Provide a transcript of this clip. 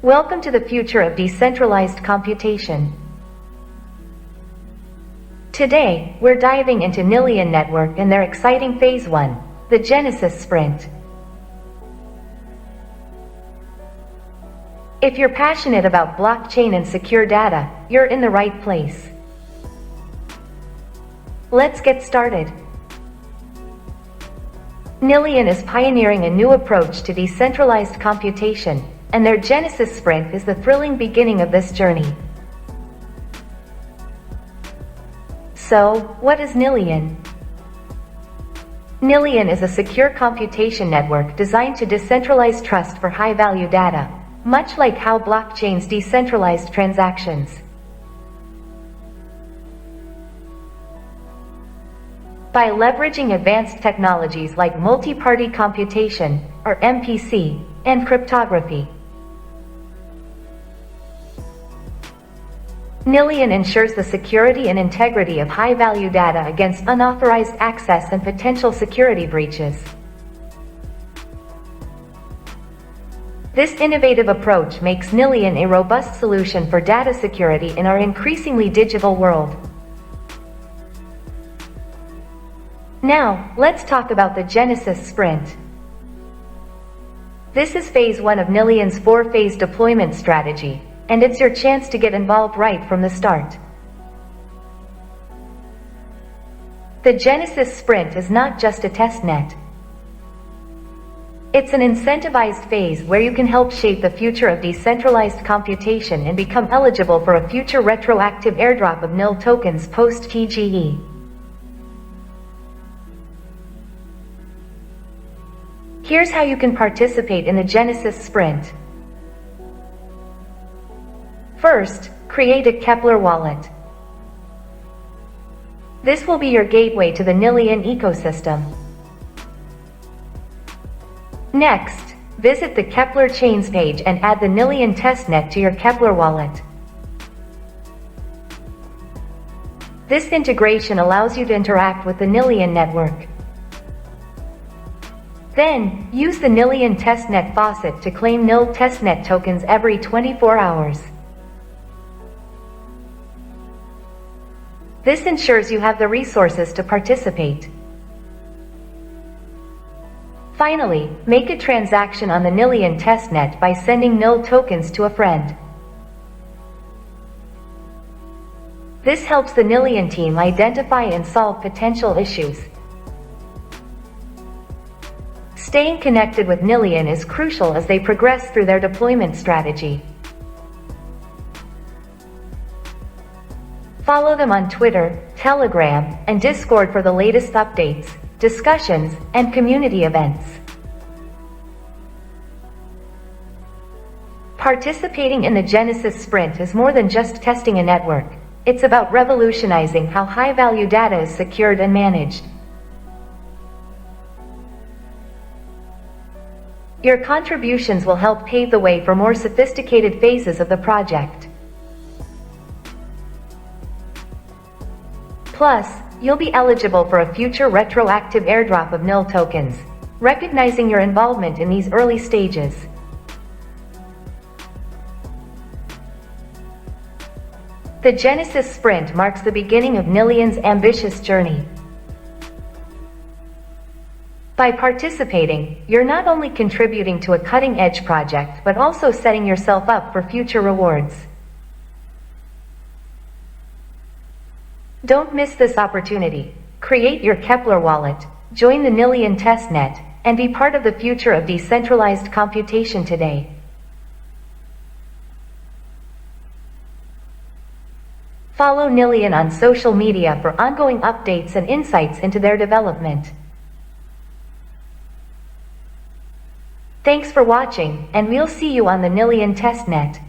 Welcome to the future of decentralized computation. Today, we're diving into Nillion Network and their exciting Phase 1, the Genesis Sprint. If you're passionate about blockchain and secure data, you're in the right place. Let's get started. Nillion is pioneering a new approach to decentralized computation, and their Genesis Sprint is the thrilling beginning of this journey. So, what is Nillion? Nillion is a secure computation network designed to decentralize trust for high-value data, much like how blockchains decentralize transactions. By leveraging advanced technologies like multi-party computation, or MPC, and cryptography, Nillion ensures the security and integrity of high-value data against unauthorized access and potential security breaches. This innovative approach makes Nillion a robust solution for data security in our increasingly digital world. Now, let's talk about the Genesis Sprint. This is Phase 1 of Nillion's 4-phase deployment strategy, and it's your chance to get involved right from the start. The Genesis Sprint is not just a testnet. It's an incentivized phase where you can help shape the future of decentralized computation and become eligible for a future retroactive airdrop of NIL tokens post-TGE. Here's how you can participate in the Genesis Sprint. First, create a Kepler wallet. This will be your gateway to the Nillion ecosystem. Next, visit the Kepler Chains page and add the Nillion Testnet to your Kepler wallet. This integration allows you to interact with the Nillion network. Then, use the Nillion Testnet faucet to claim NIL Testnet tokens every 24 hours. This ensures you have the resources to participate. Finally, make a transaction on the Nillion Testnet by sending NIL tokens to a friend. This helps the Nillion team identify and solve potential issues. Staying connected with Nillion is crucial as they progress through their deployment strategy. Follow them on Twitter, Telegram, and Discord for the latest updates, discussions, and community events. Participating in the Genesis Sprint is more than just testing a network. It's about revolutionizing how high-value data is secured and managed. Your contributions will help pave the way for more sophisticated phases of the project. Plus, you'll be eligible for a future retroactive airdrop of NIL tokens, recognizing your involvement in these early stages. The Genesis Sprint marks the beginning of Nillion's ambitious journey. By participating, you're not only contributing to a cutting-edge project but also setting yourself up for future rewards. Don't miss this opportunity. Create your Kepler wallet, join the Nillion Testnet, and be part of the future of decentralized computation today. Follow Nillion on social media for ongoing updates and insights into their development. Thanks for watching, and we'll see you on the Nillion Testnet.